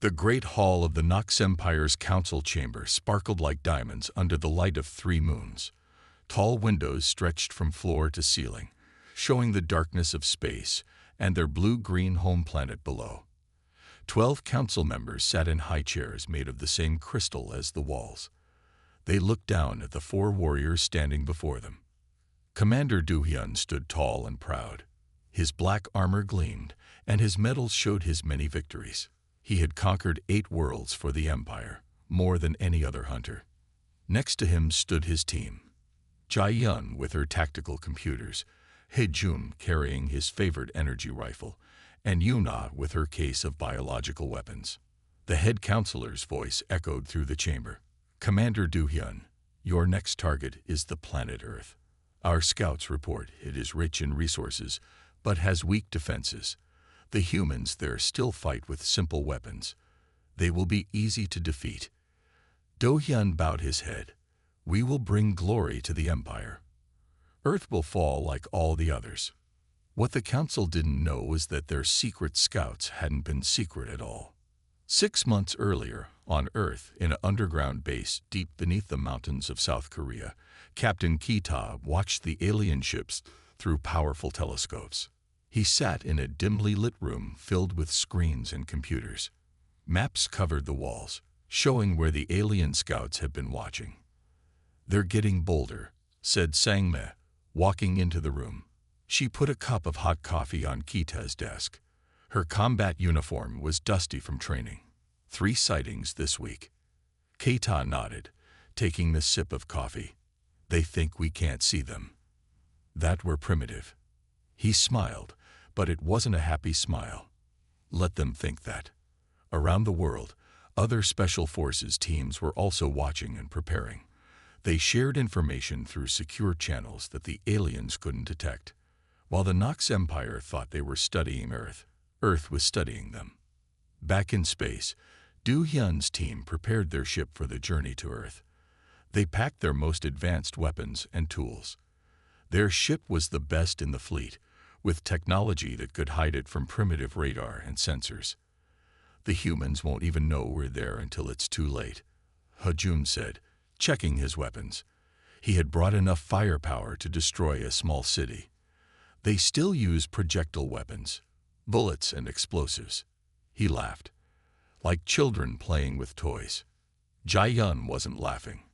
The great hall of the Nox Empire's council chamber sparkled like diamonds under the light of 3 moons. Tall windows stretched from floor to ceiling, showing the darkness of space and their blue-green home planet below. 12 council members sat in high chairs made of the same crystal as the walls. They looked down at the 4 warriors standing before them. Commander Du-hyun stood tall and proud. His black armor gleamed, and his medals showed his many victories. He had conquered 8 worlds for the Empire, more than any other hunter. Next to him stood his team. Jae-yun with her tactical computers, Hye-jun carrying his favorite energy rifle, and Yuna with her case of biological weapons. The head counselor's voice echoed through the chamber. Commander Du-hyun, your next target is the planet Earth. Our scouts report it is rich in resources, but has weak defenses. The humans there still fight with simple weapons. They will be easy to defeat. Do-hyun bowed his head. We will bring glory to the Empire. Earth will fall like all the others. What the council didn't know was that their secret scouts hadn't been secret at all. 6 months earlier, on Earth, in an underground base deep beneath the mountains of South Korea, Captain Kita watched the alien ships through powerful telescopes. He sat in a dimly lit room filled with screens and computers. Maps covered the walls, showing where the alien scouts had been watching. They're getting bolder, said Sang-me, walking into the room. She put a cup of hot coffee on Kita's desk. Her combat uniform was dusty from training. 3 sightings this week. Kita nodded, taking the sip of coffee. They think we can't see them. That we're primitive. He smiled, but it wasn't a happy smile. Let them think that. Around the world, other special forces teams were also watching and preparing. They shared information through secure channels that the aliens couldn't detect. While the Nox Empire thought they were studying Earth, Earth was studying them. Back in space, Du-hyun's team prepared their ship for the journey to Earth. They packed their most advanced weapons and tools. Their ship was the best in the fleet, with technology that could hide it from primitive radar and sensors. The humans won't even know we're there until it's too late, Hye-jun said, checking his weapons. He had brought enough firepower to destroy a small city. They still use projectile weapons, bullets and explosives. He laughed, like children playing with toys. Jae-yun wasn't laughing.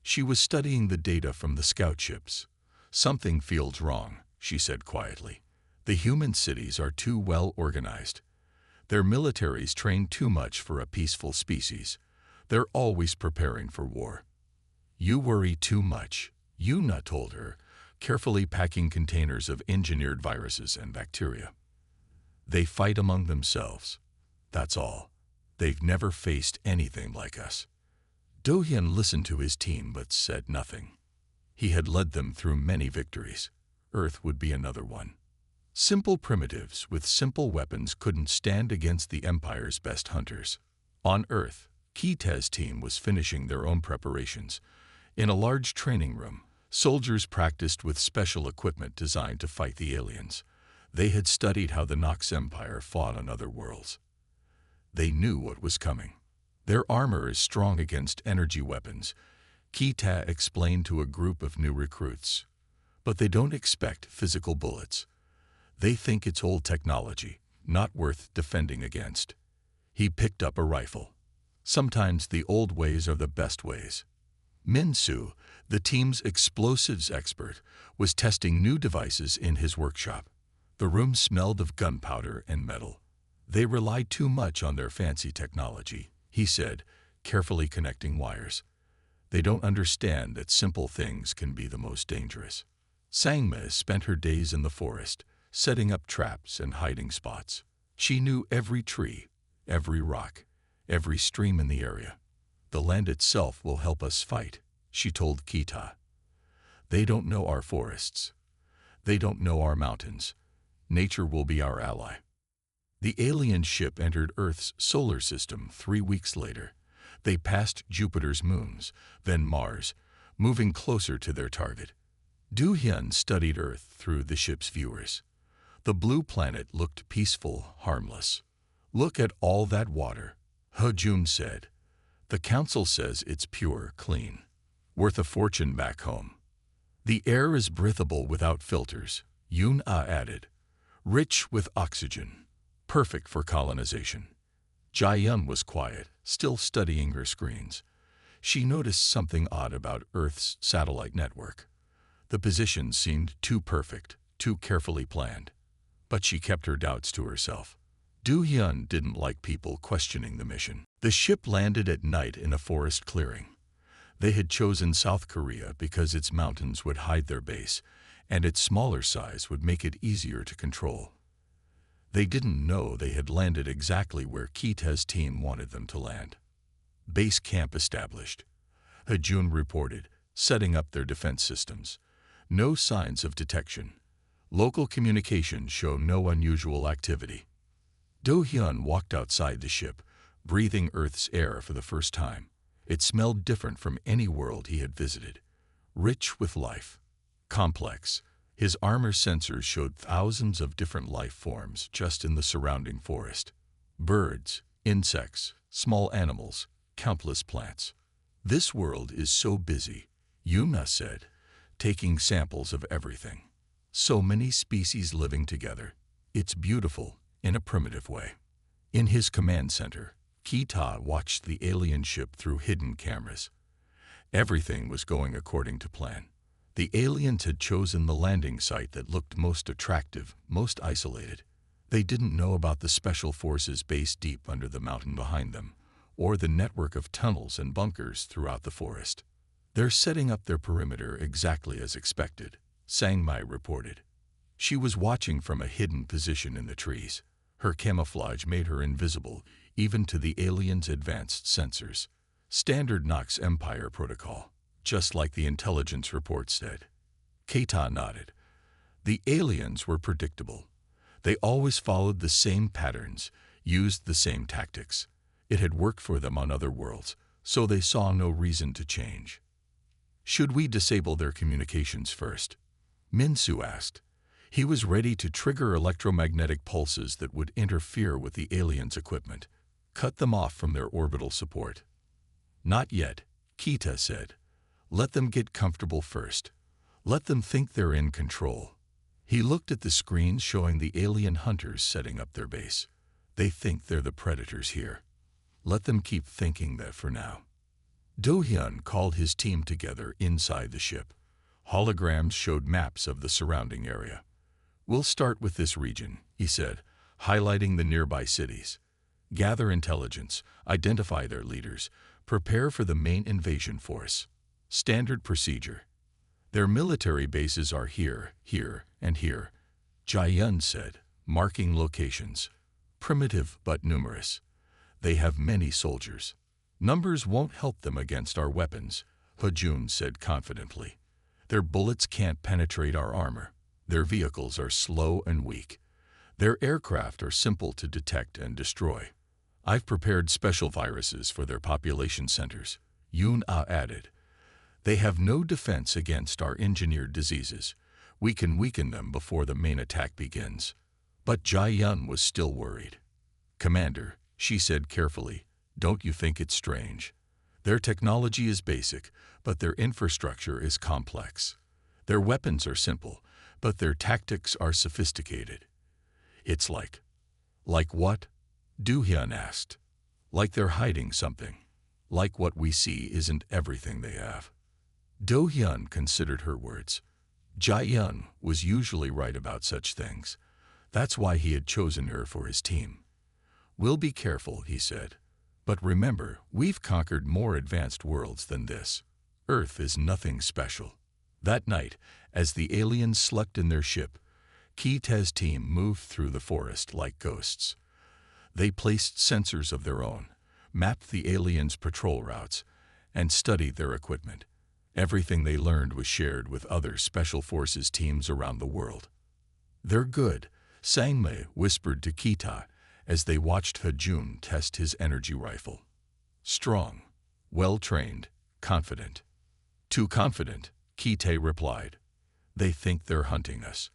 She was studying the data from the scout ships. Something feels wrong, she said quietly. The human cities are too well organized. Their militaries train too much for a peaceful species. They're always preparing for war. You worry too much, Yuna told her, carefully packing containers of engineered viruses and bacteria. They fight among themselves. That's all. They've never faced anything like us. Do-hyun listened to his team but said nothing. He had led them through many victories. Earth would be another one. Simple primitives with simple weapons couldn't stand against the Empire's best hunters. On Earth, Kita's team was finishing their own preparations. In a large training room, soldiers practiced with special equipment designed to fight the aliens. They had studied how the Nox Empire fought on other worlds. They knew what was coming. Their armor is strong against energy weapons, Kita explained to a group of new recruits. But they don't expect physical bullets. They think it's old technology, not worth defending against. He picked up a rifle. Sometimes the old ways are the best ways. Min-soo, the team's explosives expert, was testing new devices in his workshop. The room smelled of gunpowder and metal. They rely too much on their fancy technology, he said, carefully connecting wires. They don't understand that simple things can be the most dangerous. Sang-me spent her days in the forest, setting up traps and hiding spots. She knew every tree, every rock, every stream in the area. The land itself will help us fight, she told Kita. They don't know our forests. They don't know our mountains. Nature will be our ally. The alien ship entered Earth's solar system 3 weeks later. They passed Jupiter's moons, then Mars, moving closer to their target. Do-hyun studied Earth through the ship's viewers. The blue planet looked peaceful, harmless. Look at all that water. He said. The council says it's pure, clean. Worth a fortune back home. The air is breathable without filters, Yun-Ah added. Rich with oxygen. Perfect for colonization. Jia-Yun was quiet, still studying her screens. She noticed something odd about Earth's satellite network. The positions seemed too perfect, too carefully planned. But she kept her doubts to herself. Do-hyun didn't like people questioning the mission. The ship landed at night in a forest clearing. They had chosen South Korea because its mountains would hide their base, and its smaller size would make it easier to control. They didn't know they had landed exactly where Kita's team wanted them to land. Base camp established. Hejun reported, setting up their defense systems. No signs of detection. Local communications show no unusual activity. Do-hyun walked outside the ship, breathing Earth's air for the first time. It smelled different from any world he had visited. Rich with life. Complex. His armor sensors showed thousands of different life forms just in the surrounding forest. Birds, insects, small animals, countless plants. This world is so busy, Yuna said, taking samples of everything. So many species living together. It's beautiful in a primitive way. In his command center, Kita watched the alien ship through hidden cameras. Everything was going according to plan. The aliens had chosen the landing site that looked most attractive, most isolated. They didn't know about the special forces base deep under the mountain behind them, or the network of tunnels and bunkers throughout the forest. They're setting up their perimeter exactly as expected, Sang-mai reported. She was watching from a hidden position in the trees. Her camouflage made her invisible, even to the aliens' advanced sensors. Standard Nox Empire protocol, just like the intelligence report said. Keita nodded. The aliens were predictable. They always followed the same patterns, used the same tactics. It had worked for them on other worlds, so they saw no reason to change. Should we disable their communications first? Minsu asked. He was ready to trigger electromagnetic pulses that would interfere with the aliens' equipment, cut them off from their orbital support. Not yet, Kita said. Let them get comfortable first. Let them think they're in control. He looked at the screens showing the alien hunters setting up their base. They think they're the predators here. Let them keep thinking that for now. Do-hyun called his team together inside the ship. Holograms showed maps of the surrounding area. We'll start with this region, he said, highlighting the nearby cities. Gather intelligence, identify their leaders, prepare for the main invasion force. Standard procedure. Their military bases are here, here, and here, Jia-Yun said, marking locations. Primitive but numerous. They have many soldiers. Numbers won't help them against our weapons, Hejun said confidently. Their bullets can't penetrate our armor. Their vehicles are slow and weak. Their aircraft are simple to detect and destroy. I've prepared special viruses for their population centers, Yun-Ah added. They have no defense against our engineered diseases. We can weaken them before the main attack begins. But Jia-Yun was still worried. Commander, she said carefully, don't you think it's strange? Their technology is basic, but their infrastructure is complex. Their weapons are simple, but their tactics are sophisticated. It's like what? Do-hyun asked. Like they're hiding something. Like what we see isn't everything they have. Do-hyun considered her words. Jia-Yun was usually right about such things. That's why he had chosen her for his team. We'll be careful, he said. But remember, we've conquered more advanced worlds than this. Earth is nothing special. That night, as the aliens slept in their ship, Kita's team moved through the forest like ghosts. They placed sensors of their own, mapped the aliens' patrol routes, and studied their equipment. Everything they learned was shared with other special forces teams around the world. They're good, Sang-mai whispered to Kita as they watched Hejun test his energy rifle. Strong, well-trained, confident. Too confident, Kita replied. They think they're hunting us.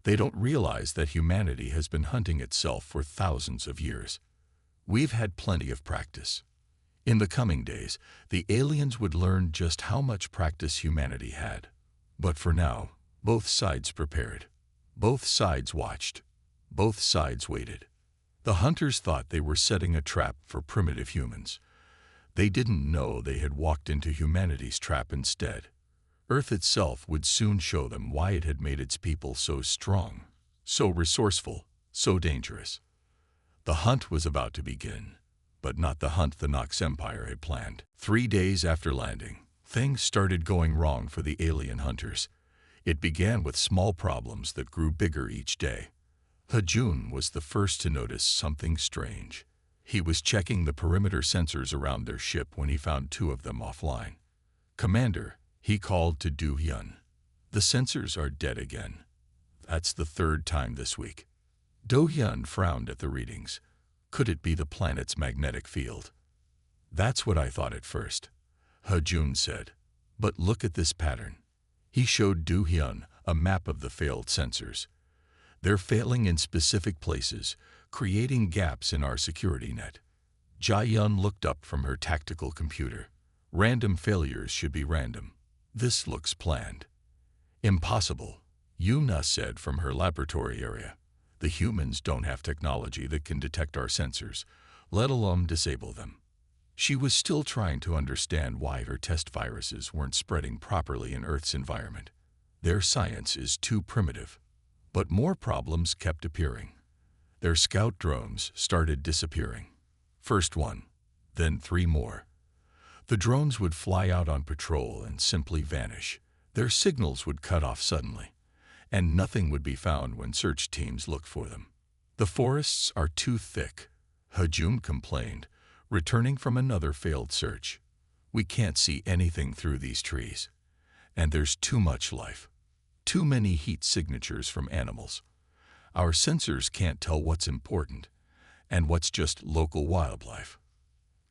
They don't realize that humanity has been hunting itself for thousands of years. We've had plenty of practice. In the coming days, the aliens would learn just how much practice humanity had. But for now, both sides prepared. Both sides watched. Both sides waited. The hunters thought they were setting a trap for primitive humans. They didn't know they had walked into humanity's trap instead. Earth itself would soon show them why it had made its people so strong, so resourceful, so dangerous. The hunt was about to begin, but not the hunt the Nox Empire had planned. 3 days after landing, things started going wrong for the alien hunters. It began with small problems that grew bigger each day. Hajun was the first to notice something strange. He was checking the perimeter sensors around their ship when he found 2 of them offline. "Commander," he called to Du Hyun. "The sensors are dead again. That's the 3rd time this week." Do Hyun frowned at the readings. Could it be the planet's magnetic field? "That's what I thought at first," Hajun said. "But look at this pattern." He showed Du Hyun a map of the failed sensors. "They're failing in specific places, creating gaps in our security net." Jae-yun looked up from her tactical computer. "Random failures should be random. This looks planned." "Impossible," Yuna said from her laboratory area. "The humans don't have technology that can detect our sensors, let alone disable them." She was still trying to understand why her test viruses weren't spreading properly in Earth's environment. Their science is too primitive. But more problems kept appearing. Their scout drones started disappearing. First 1, then 3 more. The drones would fly out on patrol and simply vanish. Their signals would cut off suddenly, and nothing would be found when search teams looked for them. "The forests are too thick," Hajun complained, returning from another failed search. "We can't see anything through these trees. And there's too much life. Too many heat signatures from animals. Our sensors can't tell what's important and what's just local wildlife."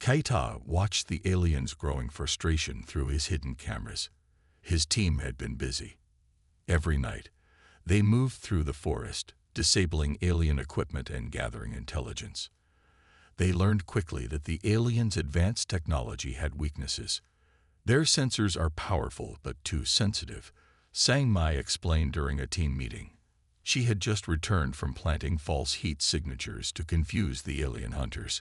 Kaita watched the aliens' growing frustration through his hidden cameras. His team had been busy. Every night, they moved through the forest, disabling alien equipment and gathering intelligence. They learned quickly that the aliens' advanced technology had weaknesses. "Their sensors are powerful but too sensitive," Sang Mai explained during a team meeting. She had just returned from planting false heat signatures to confuse the alien hunters.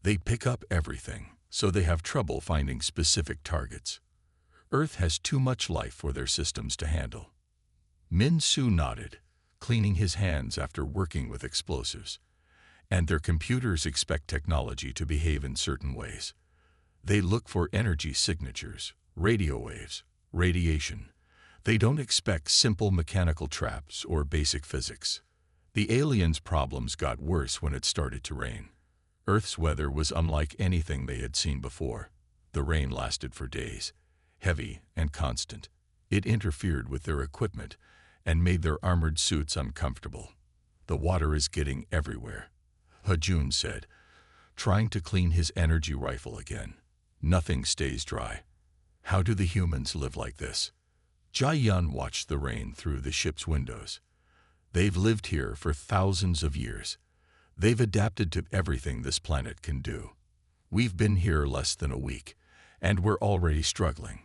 "They pick up everything, so they have trouble finding specific targets. Earth has too much life for their systems to handle." Min Su nodded, cleaning his hands after working with explosives. "And their computers expect technology to behave in certain ways. They look for energy signatures, radio waves, radiation. They don't expect simple mechanical traps or basic physics." The aliens' problems got worse when it started to rain. Earth's weather was unlike anything they had seen before. The rain lasted for days, heavy and constant. It interfered with their equipment and made their armored suits uncomfortable. "The water is getting everywhere," Hajun said, trying to clean his energy rifle again. "Nothing stays dry. How do the humans live like this?" Jae-yun watched the rain through the ship's windows. "They've lived here for thousands of years. They've adapted to everything this planet can do. We've been here less than a week, and we're already struggling."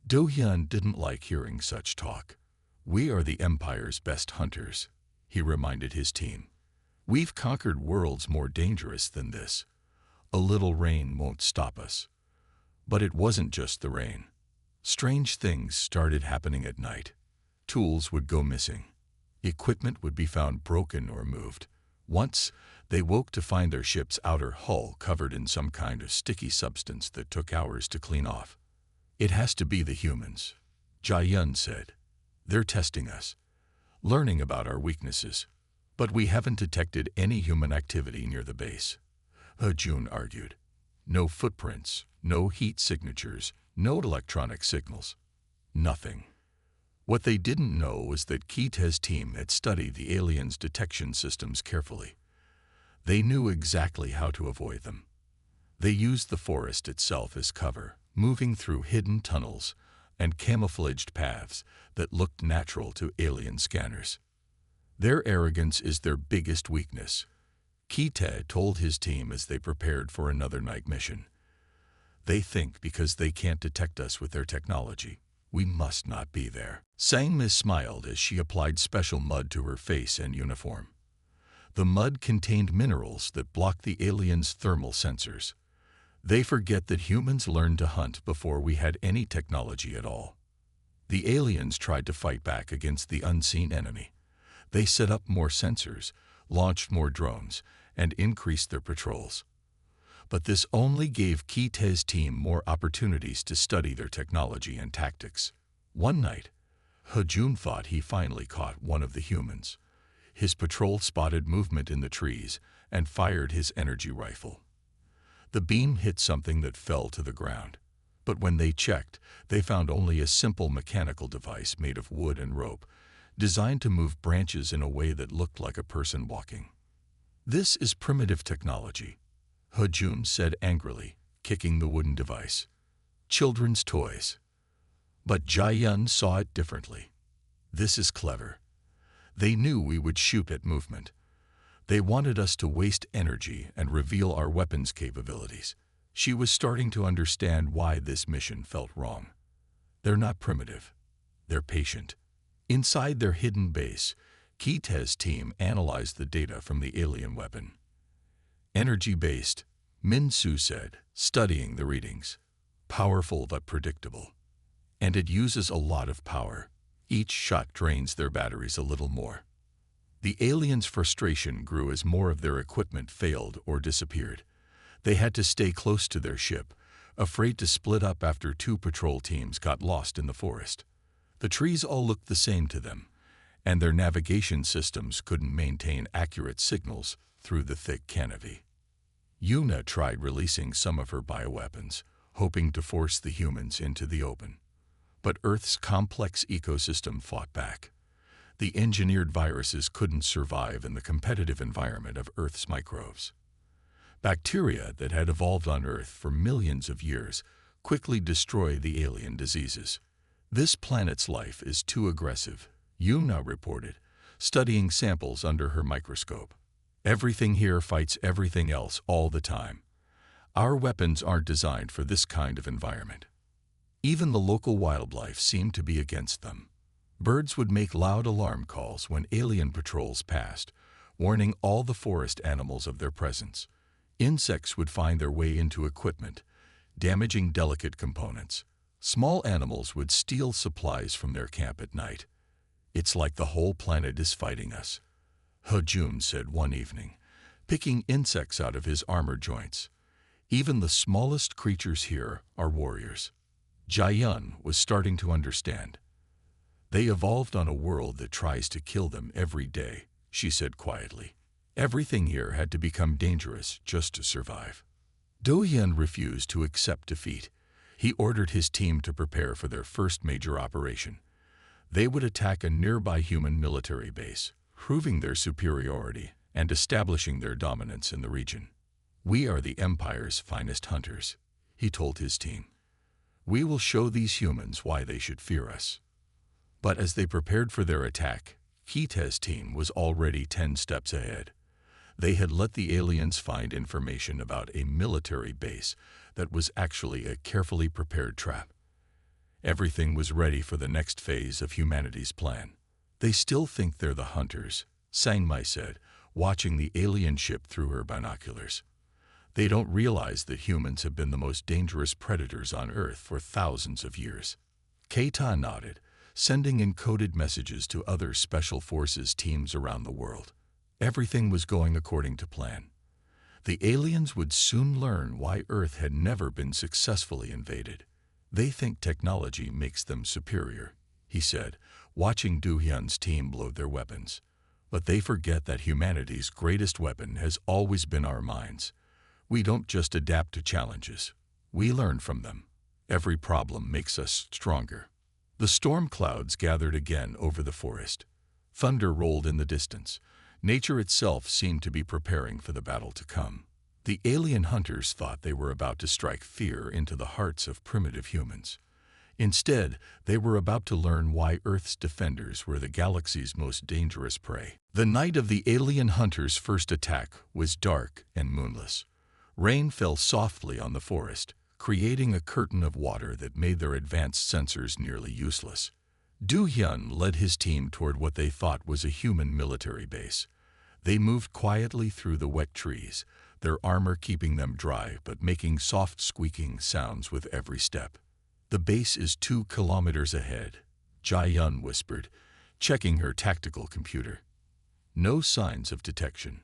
Do-hyun didn't like hearing such talk. "We are the Empire's best hunters," he reminded his team. "We've conquered worlds more dangerous than this. A little rain won't stop us." But it wasn't just the rain. Strange things started happening at night. Tools would go missing. Equipment would be found broken or moved. Once, they woke to find their ship's outer hull covered in some kind of sticky substance that took hours to clean off. "It has to be the humans," Jae-yun said. "They're testing us, learning about our weaknesses. But we haven't detected any human activity near the base," Hajun argued. "No footprints, no heat signatures, no electronic signals. Nothing." What they didn't know was that Kita's team had studied the aliens' detection systems carefully. They knew exactly how to avoid them. They used the forest itself as cover, moving through hidden tunnels and camouflaged paths that looked natural to alien scanners. "Their arrogance is their biggest weakness," Kite told his team as they prepared for another night mission. They think because they can't detect us with their technology, we must not be there. Sang-mi smiled as she applied special mud to her face and uniform. The mud contained minerals that block the aliens' thermal sensors. They forget that humans learned to hunt before we had any technology at all. The aliens tried to fight back against the unseen enemy. They set up more sensors, launched more drones, and increased their patrols. But this only gave Kite's team more opportunities to study their technology and tactics. One night, Hejun thought he finally caught one of the humans. His patrol spotted movement in the trees and fired his energy rifle. The beam hit something that fell to the ground. But when they checked, they found only a simple mechanical device made of wood and rope, designed to move branches in a way that looked like a person walking. "This is primitive technology," Hejun said angrily, kicking the wooden device. "Children's toys." But Jae-yun saw it differently. "This is clever." They knew we would shoot at movement. They wanted us to waste energy and reveal our weapons capabilities. She was starting to understand why this mission felt wrong. They're not primitive. They're patient. Inside their hidden base, Kite's team analyzed the data from the alien weapon. "Energy-based," Min-Soo said, studying the readings. "Powerful but predictable. And it uses a lot of power. Each shot drains their batteries a little more." The aliens' frustration grew as more of their equipment failed or disappeared. They had to stay close to their ship, afraid to split up after 2 patrol teams got lost in the forest. The trees all looked the same to them, and their navigation systems couldn't maintain accurate signals through the thick canopy. Yuna tried releasing some of her bioweapons, hoping to force the humans into the open. But Earth's complex ecosystem fought back. The engineered viruses couldn't survive in the competitive environment of Earth's microbes. Bacteria that had evolved on Earth for millions of years quickly destroy the alien diseases. "This planet's life is too aggressive," Yuna reported, studying samples under her microscope. "Everything here fights everything else all the time. Our weapons aren't designed for this kind of environment." Even the local wildlife seemed to be against them. Birds would make loud alarm calls when alien patrols passed, warning all the forest animals of their presence. Insects would find their way into equipment, damaging delicate components. Small animals would steal supplies from their camp at night. "It's like the whole planet is fighting us," Hejun said one evening, picking insects out of his armor joints. "Even the smallest creatures here are warriors." Jae-yun was starting to understand. "They evolved on a world that tries to kill them every day," she said quietly. "Everything here had to become dangerous just to survive." Do-hyun refused to accept defeat. He ordered his team to prepare for their first major operation. They would attack a nearby human military base, proving their superiority and establishing their dominance in the region. "We are the Empire's finest hunters," he told his team. "We will show these humans why they should fear us." But as they prepared for their attack, Kite's team was already 10 steps ahead. They had let the aliens find information about a military base that was actually a carefully prepared trap. Everything was ready for the next phase of humanity's plan. "They still think they're the hunters," Sang-mi said, watching the alien ship through her binoculars. "They don't realize that humans have been the most dangerous predators on Earth for thousands of years." Keita nodded, sending encoded messages to other Special Forces teams around the world. Everything was going according to plan. The aliens would soon learn why Earth had never been successfully invaded. "They think technology makes them superior," he said, watching Do-hyun's team load their weapons. "But they forget that humanity's greatest weapon has always been our minds. We don't just adapt to challenges. We learn from them. Every problem makes us stronger." The storm clouds gathered again over the forest. Thunder rolled in the distance. Nature itself seemed to be preparing for the battle to come. The alien hunters thought they were about to strike fear into the hearts of primitive humans. Instead, they were about to learn why Earth's defenders were the galaxy's most dangerous prey. The night of the alien hunters' first attack was dark and moonless. Rain fell softly on the forest, creating a curtain of water that made their advanced sensors nearly useless. Do-hyun led his team toward what they thought was a human military base. They moved quietly through the wet trees, their armor keeping them dry but making soft squeaking sounds with every step. "The base is 2 kilometers ahead," Jae-yun whispered, checking her tactical computer. "No signs of detection.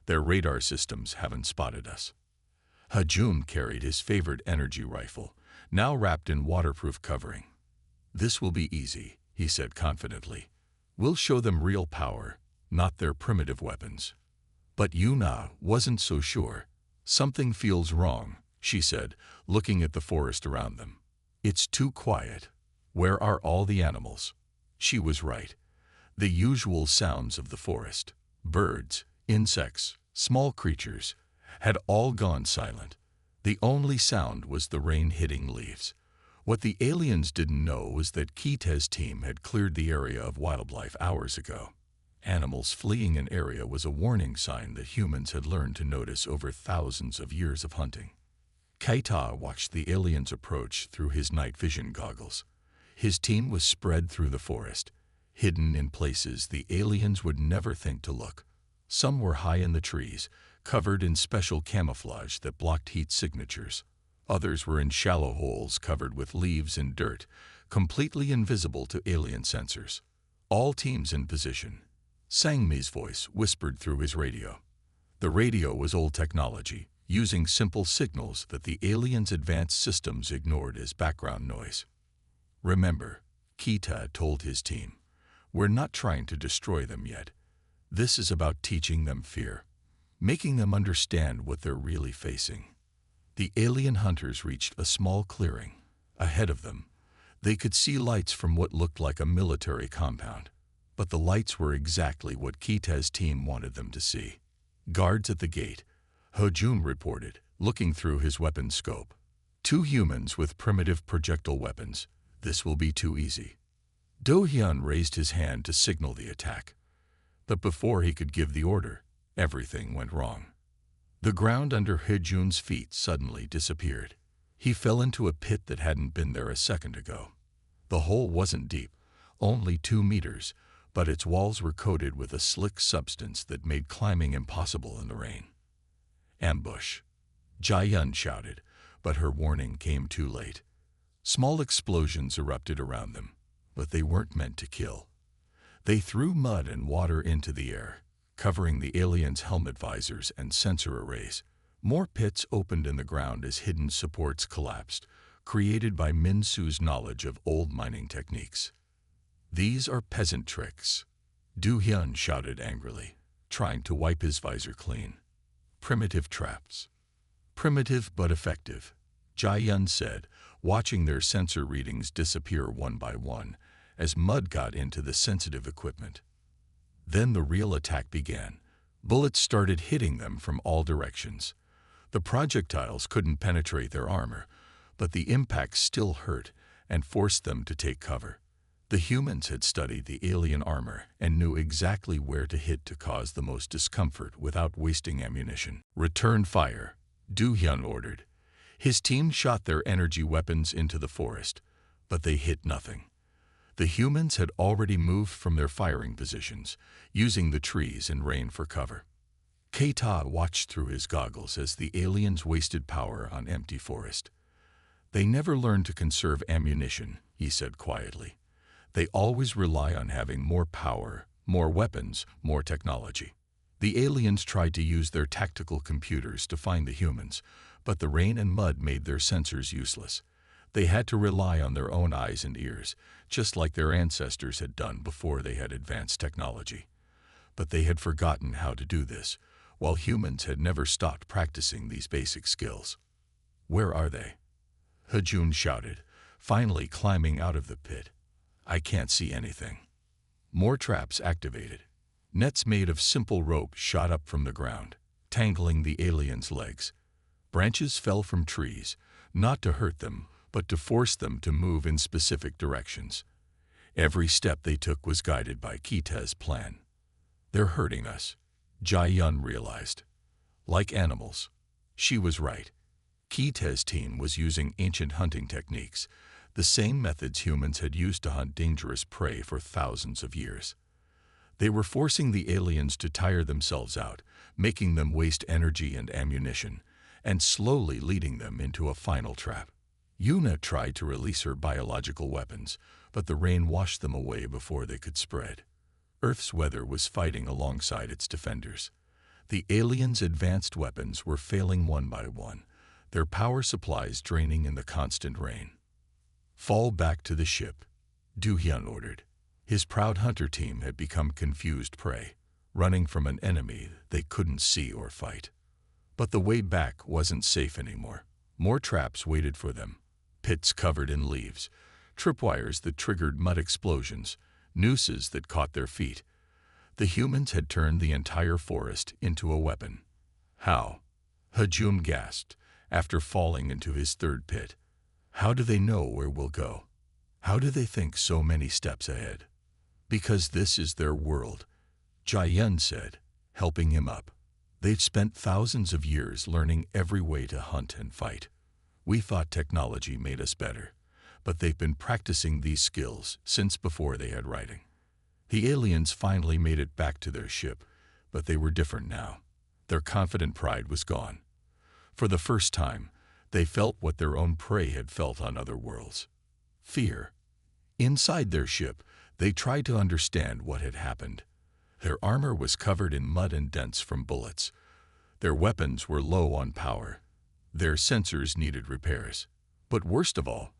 Their radar systems haven't spotted us." Hajun carried his favorite energy rifle, now wrapped in waterproof covering. "This will be easy," he said confidently. "We'll show them real power, not their primitive weapons." But Yuna wasn't so sure. "Something feels wrong," she said, looking at the forest around them. "It's too quiet. Where are all the animals?" She was right. The usual sounds of the forest, birds, insects, small creatures, had all gone silent. The only sound was the rain hitting leaves. What the aliens didn't know was that Kite's team had cleared the area of wildlife hours ago. Animals fleeing an area was a warning sign that humans had learned to notice over thousands of years of hunting. Keita watched the aliens approach through his night vision goggles. His team was spread through the forest, hidden in places the aliens would never think to look. Some were high in the trees, covered in special camouflage that blocked heat signatures. Others were in shallow holes covered with leaves and dirt, completely invisible to alien sensors. "All teams in position," Sangmi's voice whispered through his radio. The radio was old technology, using simple signals that the aliens' advanced systems ignored as background noise. "Remember," Kita told his team, "we're not trying to destroy them yet. This is about teaching them fear, making them understand what they're really facing." The alien hunters reached a small clearing. Ahead of them, they could see lights from what looked like a military compound. But the lights were exactly what Kite's team wanted them to see. "Guards at the gate," Hojun reported, looking through his weapon scope. "2 humans with primitive projectile weapons. This will be too easy." Do-hyun raised his hand to signal the attack. But before he could give the order, everything went wrong. The ground under Hojun's feet suddenly disappeared. He fell into a pit that hadn't been there a second ago. The hole wasn't deep, only 2 meters, but its walls were coated with a slick substance that made climbing impossible in the rain. "Ambush," Jae-yun shouted, but her warning came too late. Small explosions erupted around them, but they weren't meant to kill. They threw mud and water into the air, covering the aliens' helmet visors and sensor arrays. More pits opened in the ground as hidden supports collapsed, created by Min-soo's knowledge of old mining techniques. "These are peasant tricks," Do-hyun shouted angrily, trying to wipe his visor clean. "Primitive traps." "Primitive but effective," Jae-yun said, watching their sensor readings disappear one by one as mud got into the sensitive equipment. Then the real attack began. Bullets started hitting them from all directions. The projectiles couldn't penetrate their armor, but the impact still hurt and forced them to take cover. The humans had studied the alien armor and knew exactly where to hit to cause the most discomfort without wasting ammunition. "Return fire," Do-hyun ordered. His team shot their energy weapons into the forest, but they hit nothing. The humans had already moved from their firing positions, using the trees and rain for cover. Keita watched through his goggles as the aliens wasted power on empty forest. "They never learned to conserve ammunition," he said quietly. "They always rely on having more power, more weapons, more technology." The aliens tried to use their tactical computers to find the humans, but the rain and mud made their sensors useless. They had to rely on their own eyes and ears, just like their ancestors had done before they had advanced technology. But they had forgotten how to do this, while humans had never stopped practicing these basic skills. "Where are they?" Hajun shouted, finally climbing out of the pit. "I can't see anything." More traps activated. Nets made of simple rope shot up from the ground, tangling the aliens' legs. Branches fell from trees, not to hurt them, but to force them to move in specific directions. Every step they took was guided by Kite's plan. They're hurting us, Jai Yun realized. Like animals. She was right. Kite's team was using ancient hunting techniques, the same methods humans had used to hunt dangerous prey for thousands of years. They were forcing the aliens to tire themselves out, making them waste energy and ammunition, and slowly leading them into a final trap. Yuna tried to release her biological weapons, but the rain washed them away before they could spread. Earth's weather was fighting alongside its defenders. The aliens' advanced weapons were failing one by one, their power supplies draining in the constant rain. Fall back to the ship, Du-hyun ordered. His proud hunter team had become confused prey, running from an enemy they couldn't see or fight. But the way back wasn't safe anymore. More traps waited for them, pits covered in leaves, tripwires that triggered mud explosions, nooses that caught their feet. The humans had turned the entire forest into a weapon. How? Hajum gasped, after falling into his third pit. How do they know where we'll go? How do they think so many steps ahead? Because this is their world, Jai Yun said, helping him up. They've spent thousands of years learning every way to hunt and fight. We thought technology made us better, but they've been practicing these skills since before they had writing. The aliens finally made it back to their ship, but they were different now. Their confident pride was gone. For the first time, they felt what their own prey had felt on other worlds. Fear. Inside their ship, they tried to understand what had happened. Their armor was covered in mud and dents from bullets. Their weapons were low on power. Their sensors needed repairs. But worst of all,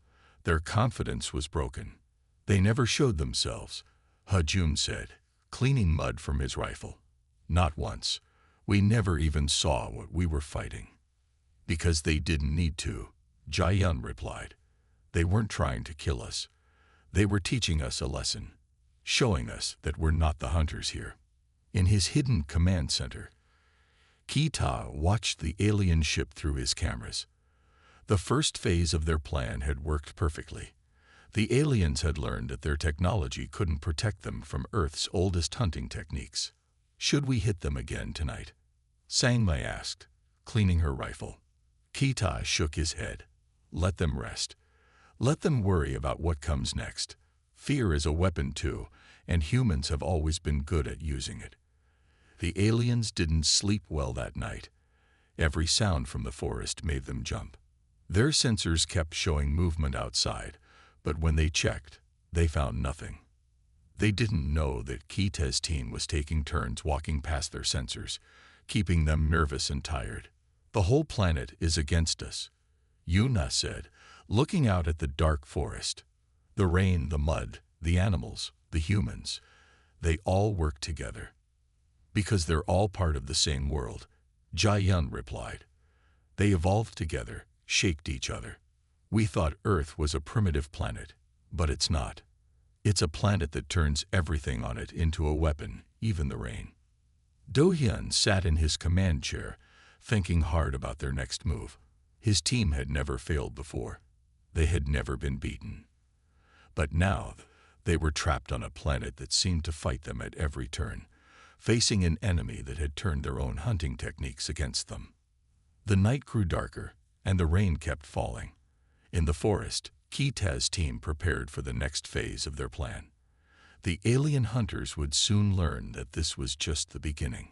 their confidence was broken. They never showed themselves, Hajum said, cleaning mud from his rifle. Not once. We never even saw what we were fighting. Because they didn't need to, Jai Yun replied. They weren't trying to kill us. They were teaching us a lesson, showing us that we're not the hunters here. In his hidden command center, Kita watched the alien ship through his cameras. The first phase of their plan had worked perfectly. The aliens had learned that their technology couldn't protect them from Earth's oldest hunting techniques. Should we hit them again tonight? Sangmei asked, cleaning her rifle. Kita shook his head. Let them rest. Let them worry about what comes next. Fear is a weapon too, and humans have always been good at using it. The aliens didn't sleep well that night. Every sound from the forest made them jump. Their sensors kept showing movement outside, but when they checked, they found nothing. They didn't know that Kite's team was taking turns walking past their sensors, keeping them nervous and tired. The whole planet is against us, Yuna said, looking out at the dark forest. The rain, the mud, the animals, the humans, they all work together. Because they're all part of the same world, Jai Yun replied. They evolved together, shaped each other. We thought Earth was a primitive planet, but it's not. It's a planet that turns everything on it into a weapon, even the rain. Do-hyun sat in his command chair, thinking hard about their next move. His team had never failed before. They had never been beaten. But now, they were trapped on a planet that seemed to fight them at every turn, facing an enemy that had turned their own hunting techniques against them. The night grew darker, and the rain kept falling. In the forest, Kite's team prepared for the next phase of their plan. The alien hunters would soon learn that this was just the beginning.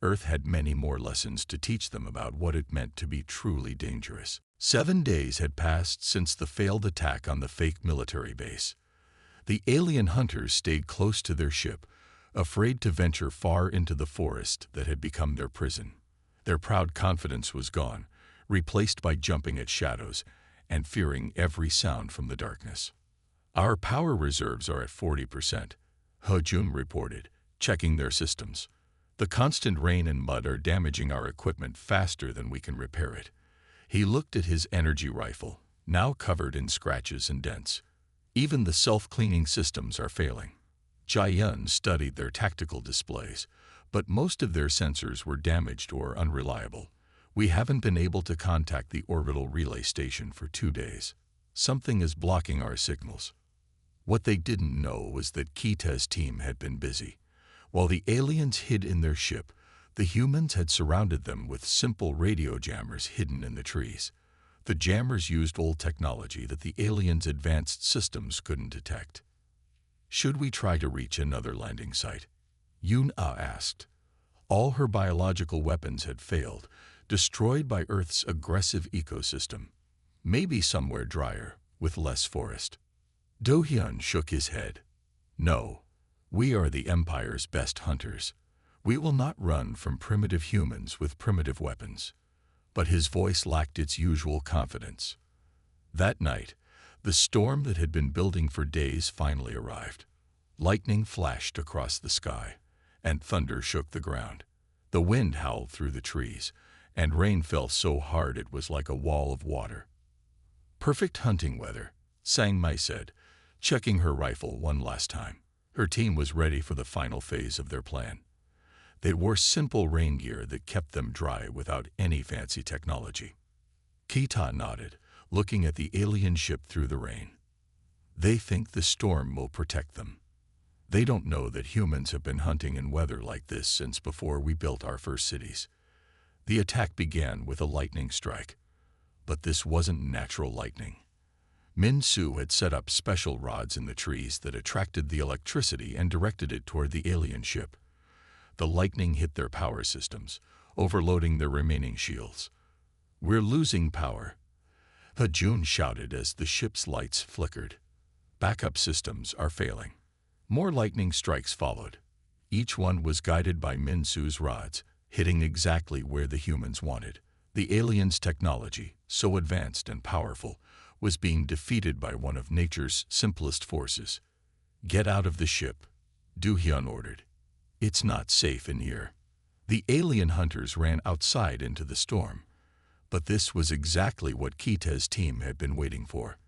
Earth had many more lessons to teach them about what it meant to be truly dangerous. 7 days had passed since the failed attack on the fake military base. The alien hunters stayed close to their ship, afraid to venture far into the forest that had become their prison. Their proud confidence was gone, replaced by jumping at shadows and fearing every sound from the darkness. Our power reserves are at 40%, Hojun reported, checking their systems. The constant rain and mud are damaging our equipment faster than we can repair it. He looked at his energy rifle, now covered in scratches and dents. Even the self-cleaning systems are failing. Jai Yun studied their tactical displays, but most of their sensors were damaged or unreliable. We haven't been able to contact the orbital relay station for 2 days. Something is blocking our signals. What they didn't know was that Kite's team had been busy. While the aliens hid in their ship, the humans had surrounded them with simple radio jammers hidden in the trees. The jammers used old technology that the aliens' advanced systems couldn't detect. "Should we try to reach another landing site?" Yun-Ah asked. All her biological weapons had failed, destroyed by Earth's aggressive ecosystem. Maybe somewhere drier, with less forest. Do-hyun shook his head. "No, we are the Empire's best hunters. We will not run from primitive humans with primitive weapons." But his voice lacked its usual confidence. That night, the storm that had been building for days finally arrived. Lightning flashed across the sky, and thunder shook the ground. The wind howled through the trees, and rain fell so hard it was like a wall of water. "Perfect hunting weather," Sang Mai said, checking her rifle one last time. Her team was ready for the final phase of their plan. They wore simple rain gear that kept them dry without any fancy technology. Kita nodded, looking at the alien ship through the rain. "They think the storm will protect them. They don't know that humans have been hunting in weather like this since before we built our first cities." The attack began with a lightning strike. But this wasn't natural lightning. Min-Soo had set up special rods in the trees that attracted the electricity and directed it toward the alien ship. The lightning hit their power systems, overloading their remaining shields. "We're losing power," Ha-Jun shouted as the ship's lights flickered. "Backup systems are failing." More lightning strikes followed. Each one was guided by Min-Soo's rods, hitting exactly where the humans wanted. The aliens' technology, so advanced and powerful, was being defeated by one of nature's simplest forces. "Get out of the ship," Do-hyun ordered. "It's not safe in here." The alien hunters ran outside into the storm. But this was exactly what Kita's team had been waiting for.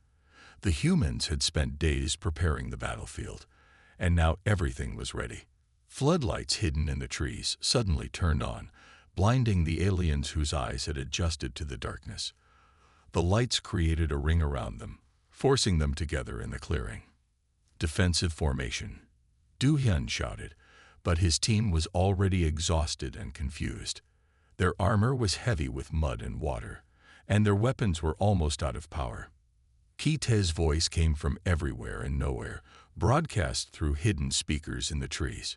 The humans had spent days preparing the battlefield, and now everything was ready. Floodlights hidden in the trees suddenly turned on, blinding the aliens whose eyes had adjusted to the darkness. The lights created a ring around them, forcing them together in the clearing. "Defensive formation," Do-hyun shouted, but his team was already exhausted and confused. Their armor was heavy with mud and water, and their weapons were almost out of power. Kita's voice came from everywhere and nowhere, broadcast through hidden speakers in the trees.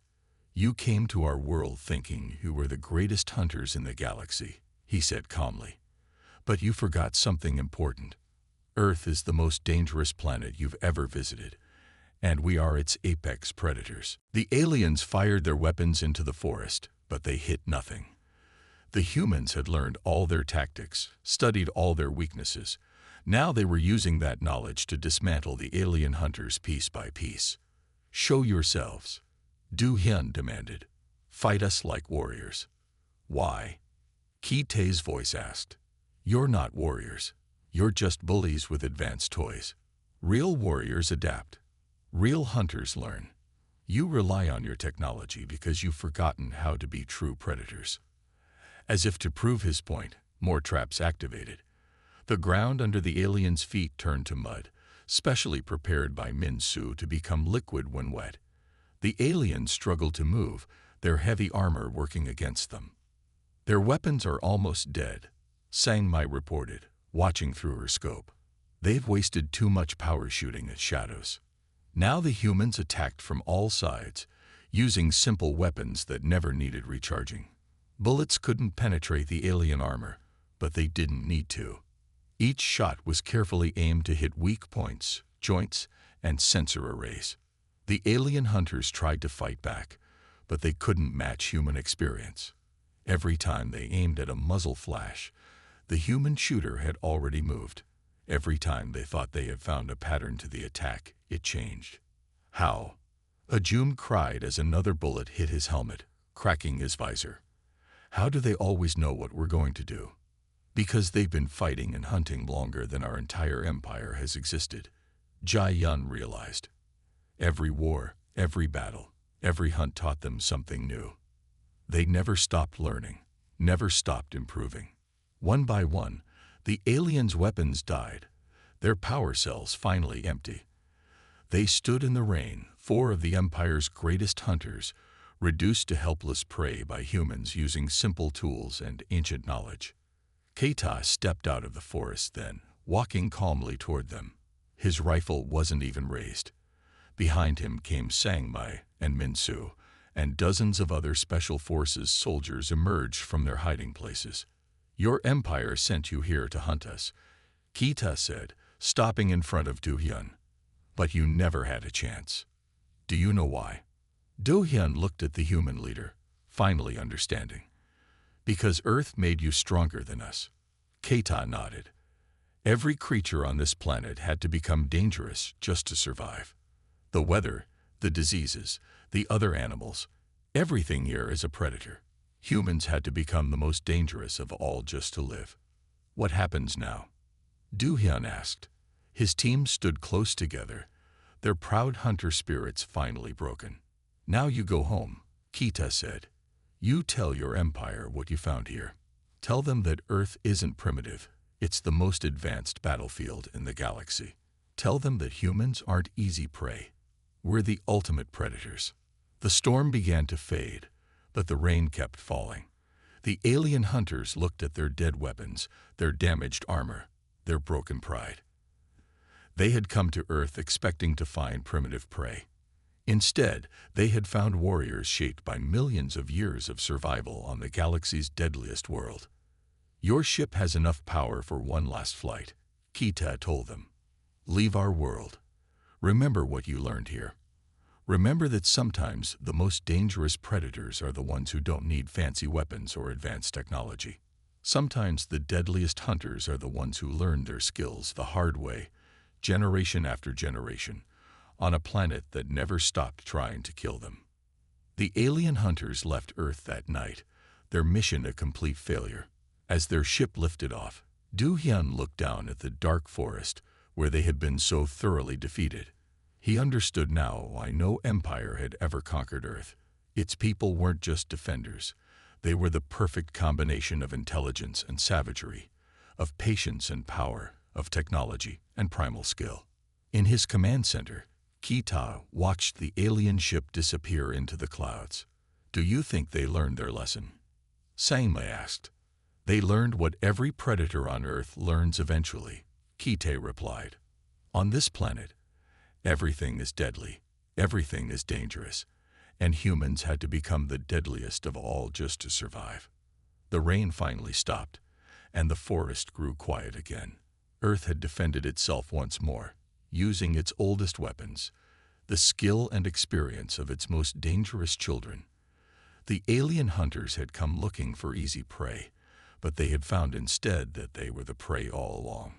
"You came to our world thinking you were the greatest hunters in the galaxy," he said calmly. "But you forgot something important. Earth is the most dangerous planet you've ever visited, and we are its apex predators." The aliens fired their weapons into the forest, but they hit nothing. The humans had learned all their tactics, studied all their weaknesses. Now they were using that knowledge to dismantle the alien hunters piece by piece. "Show yourselves," Do-hyun demanded. "Fight us like warriors." "Why?" Kita's voice asked. "You're not warriors. You're just bullies with advanced toys. Real warriors adapt. Real hunters learn. You rely on your technology because you've forgotten how to be true predators." As if to prove his point, more traps activated. The ground under the aliens' feet turned to mud, specially prepared by Min-Soo to become liquid when wet. The aliens struggled to move, their heavy armor working against them. "Their weapons are almost dead," Sang Mai reported, watching through her scope. "They've wasted too much power shooting at shadows." Now the humans attacked from all sides, using simple weapons that never needed recharging. Bullets couldn't penetrate the alien armor, but they didn't need to. Each shot was carefully aimed to hit weak points, joints, and sensor arrays. The alien hunters tried to fight back, but they couldn't match human experience. Every time they aimed at a muzzle flash, the human shooter had already moved. Every time they thought they had found a pattern to the attack, it changed. "How?" Ha-Jun cried as another bullet hit his helmet, cracking his visor. "How do they always know what we're going to do?" "Because they've been fighting and hunting longer than our entire empire has existed," Jae-yun realized. Every war, every battle, every hunt taught them something new. They never stopped learning, never stopped improving. One by one, the aliens' weapons died, their power cells finally empty. They stood in the rain, 4 of the Empire's greatest hunters, reduced to helpless prey by humans using simple tools and ancient knowledge. Keita stepped out of the forest then, walking calmly toward them. His rifle wasn't even raised. Behind him came Sangmai and Minsu, and dozens of other special forces soldiers emerged from their hiding places. "Your empire sent you here to hunt us," Keita said, stopping in front of Do-hyun. "But you never had a chance. Do you know why?" Do-hyun looked at the human leader, finally understanding. "Because Earth made you stronger than us." Keita nodded. Every creature on this planet had to become dangerous just to survive. The weather, the diseases, the other animals, everything here is a predator. Humans had to become the most dangerous of all just to live. "What happens now?" Do-hyun asked. His team stood close together, their proud hunter spirits finally broken. "Now you go home," Keita said. "You tell your empire what you found here. Tell them that Earth isn't primitive. It's the most advanced battlefield in the galaxy. Tell them that humans aren't easy prey. We're the ultimate predators." The storm began to fade, but the rain kept falling. The alien hunters looked at their dead weapons, their damaged armor, their broken pride. They had come to Earth expecting to find primitive prey. Instead, they had found warriors shaped by millions of years of survival on the galaxy's deadliest world. "Your ship has enough power for one last flight," Keita told them. "Leave our world. Remember what you learned here. Remember that sometimes the most dangerous predators are the ones who don't need fancy weapons or advanced technology. Sometimes the deadliest hunters are the ones who learn their skills the hard way, generation after generation, on a planet that never stopped trying to kill them." The alien hunters left Earth that night, their mission a complete failure. As their ship lifted off, Do-hyun looked down at the dark forest where they had been so thoroughly defeated. He understood now why no empire had ever conquered Earth. Its people weren't just defenders. They were the perfect combination of intelligence and savagery, of patience and power, of technology and primal skill. In his command center, Keita watched the alien ship disappear into the clouds. "Do you think they learned their lesson?" Sangmai asked. "They learned what every predator on Earth learns eventually," Keita replied. "On this planet, everything is deadly, everything is dangerous, and humans had to become the deadliest of all just to survive." The rain finally stopped, and the forest grew quiet again. Earth had defended itself once more, using its oldest weapons, the skill and experience of its most dangerous children. The alien hunters had come looking for easy prey, but they had found instead that they were the prey all along.